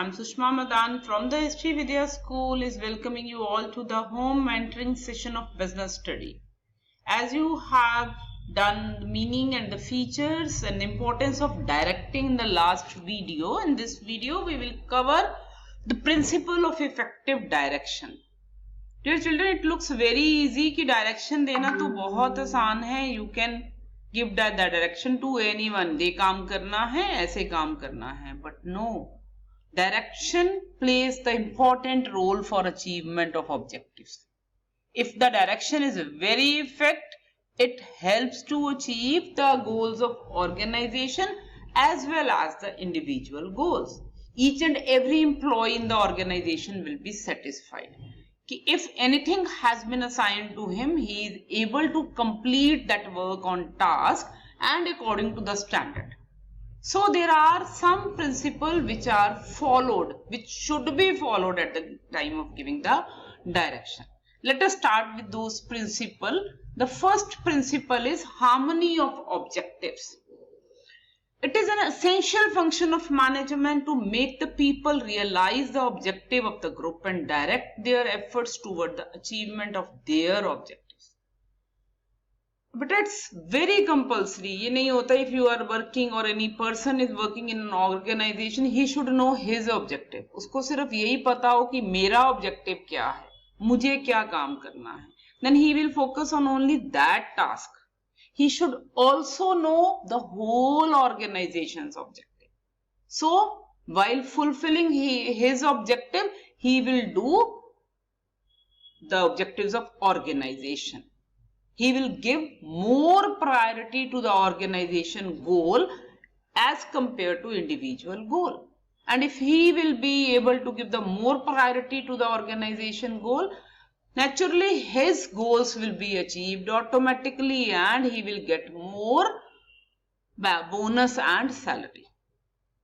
I'm Sushma Madan from the History Vidya School is welcoming you all to the home mentoring session of business study. As you have done the meaning and the features and the importance of directing in the last video, in this video we will cover the principle of effective direction. Dear children, it looks very easy कि direction देना तो बहुत आसान है. You can give that direction to anyone. ये काम करना है, ऐसे काम करना है. But no. Direction plays the important role for achievement of objectives. If the direction is very effective, it helps to achieve the goals of organization as well as the individual goals. Each and every employee in the organization will be satisfied. If anything has been assigned to him, he is able to complete that work on task and according to the standard. So there are some principles which are followed, which should be followed at the time of giving the direction. Let us start with those principles. The first principle is harmony of objectives. It is an essential function of management to make the people realize the objective of the group and direct their efforts toward the achievement of their objectives. But it's very compulsory. ये नहीं होता if you are working or any person is working in an organization, he should know his objective. उसको सिर्फ यही पता हो कि मेरा objective क्या है, मुझे क्या काम करना है. Then he will focus on only that task. He should also know the whole organization's objective. So, while fulfilling his objective, he will do the objectives of organization. He will give more priority to the organization goal as compared to individual goal. And if he will be able to give the more priority to the organization goal, naturally his goals will be achieved automatically and he will get more bonus and salary.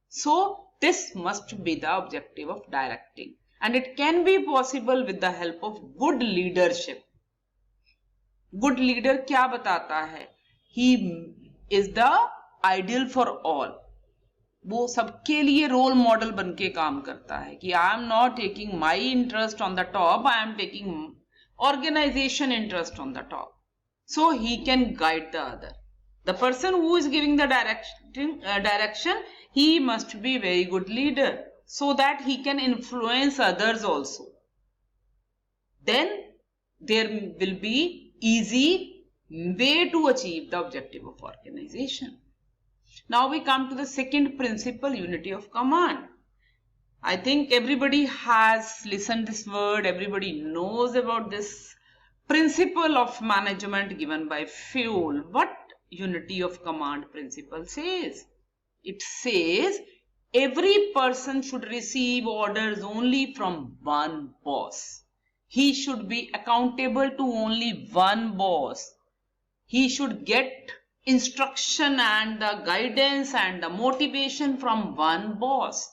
So this must be the objective of directing. And it can be possible with the help of good leadership. Good leader क्या बताता है? He is the ideal for all. वो सबके लिए role model बन के काम करता है कि I am not taking my interest on the top, I am taking organization interest on the top. So he can guide the other. The person who is giving the direction, he must be very good leader so that he can influence others also. Then there will be easy way to achieve the objective of organization. Now we come to the second principle, unity of command. I think everybody has listened this word, everybody knows about this principle of management given by Fowle. What unity of command principle says? It says every person should receive orders only from one boss. He should be accountable to only one boss. He should get instruction and the guidance and the motivation from one boss.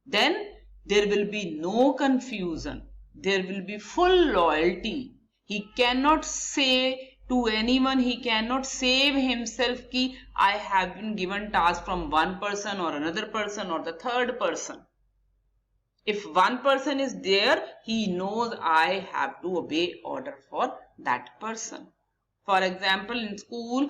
Then there will be no confusion. There will be full loyalty. He cannot say to anyone, he cannot save himself ki I have been given task from one person or another person or the third person. If one person is there, he knows I have to obey order for that person. For example, in school,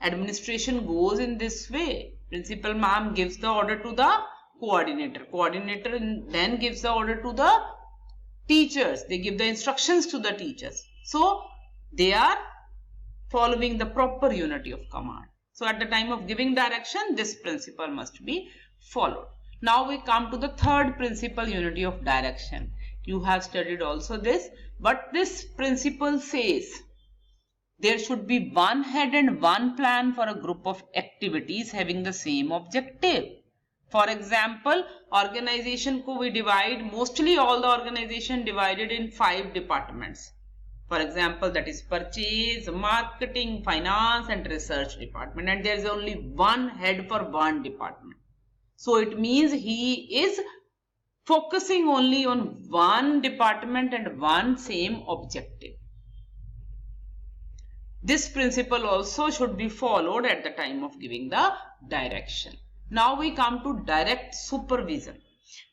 administration goes in this way. Principal ma'am gives the order to the coordinator. Coordinator then gives the order to the teachers. They give the instructions to the teachers. So, they are following the proper unity of command. So, at the time of giving direction, this principle must be followed. Now we come to the third principle, unity of direction. You have studied also this, but this principle says there should be one head and one plan for a group of activities having the same objective. For example, organization ko we divide, mostly all the organization divided in 5 departments. For example, that is purchase, marketing, finance and research department, and there is only one head for one department. So it means he is focusing only on one department and one same objective. This principle also should be followed at the time of giving the direction. Now we come to direct supervision.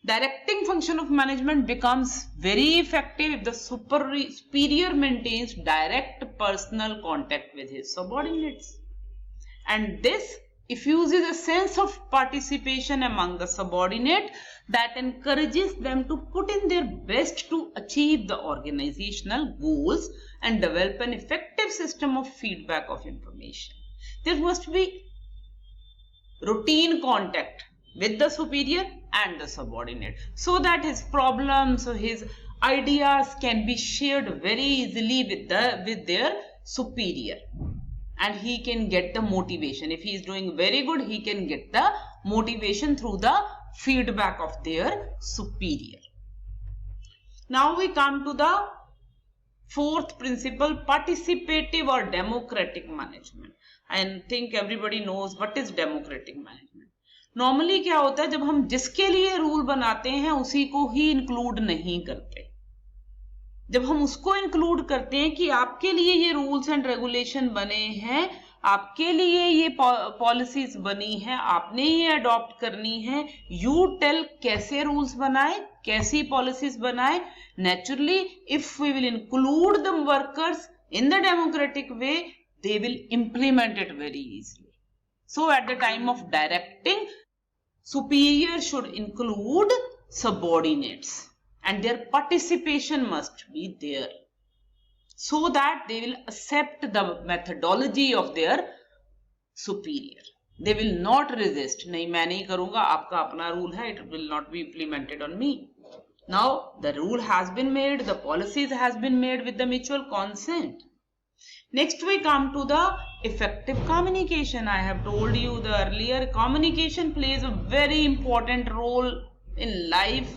Directing function of management becomes very effective if the superior maintains direct personal contact with his subordinates. And this effuses a sense of participation among the subordinate that encourages them to put in their best to achieve the organizational goals and develop an effective system of feedback of information. There must be routine contact with the superior and the subordinate so that his problems or his ideas can be shared very easily with their superior, and he can get the motivation. If he is doing very good, he can get the motivation through the feedback of their superior. Now we come to the fourth principle, participative or democratic management. I think everybody knows what is democratic management. Normally क्या होता है, जब हम जिसके लिए rule बनाते हैं उसी को ही इंक्लूड नहीं करते. जब हम उसको इंक्लूड करते हैं कि आपके लिए ये रूल्स एंड रेगुलेशन बने हैं, आपके लिए ये पॉलिसीज बनी हैं, आपने ये अडॉप्ट करनी है, यू टेल कैसे रूल्स बनाए, कैसी पॉलिसीज बनाए. Naturally if we will include the workers in the democratic way, they will implement it very easily. So at the time of directing, superior should include subordinates and their participation must be there so that they will accept the methodology of their superior. They will not resist. नहीं, मैं नहीं करूंगा, आपका अपना rule है, it will not be implemented on me. Now the rule has been made, the policies has been made with the mutual consent. Next we come to the effective communication. I have told you the earlier, communication plays a very important role in life,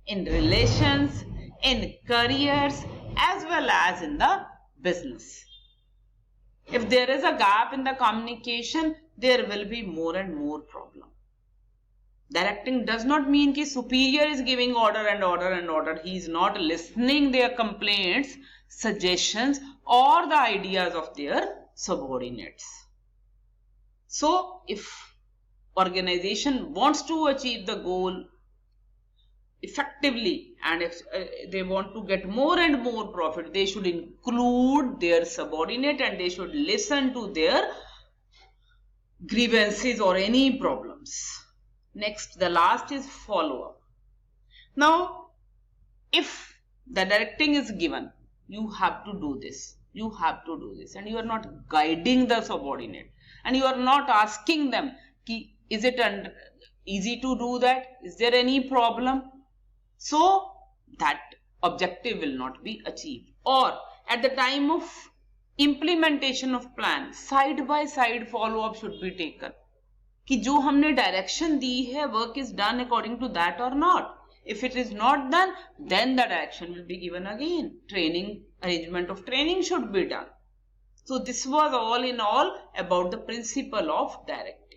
in relations, in careers, as well as in the business. If there is a gap in the communication, there will be more and more problem. Directing does not mean कि superior is giving order and order and order. He is not listening their complaints, suggestions or the ideas of their subordinates. So if organization wants to achieve the goal effectively and if they want to get more and more profit, they should include their subordinate and they should listen to their grievances or any problems. Next, the last is follow-up. Now, if the directing is given, you have to do this, you have to do this, and you are not guiding the subordinate and you are not asking them, is it easy to do that? Is there any problem? So that objective will not be achieved. Or at the time of implementation of plan, side by side follow-up should be taken. कि जो हमने direction दी है, work is done according to that or not. If it is not done, then the direction will be given again. Training, arrangement of training should be done. So this was all in all about the principle of directing.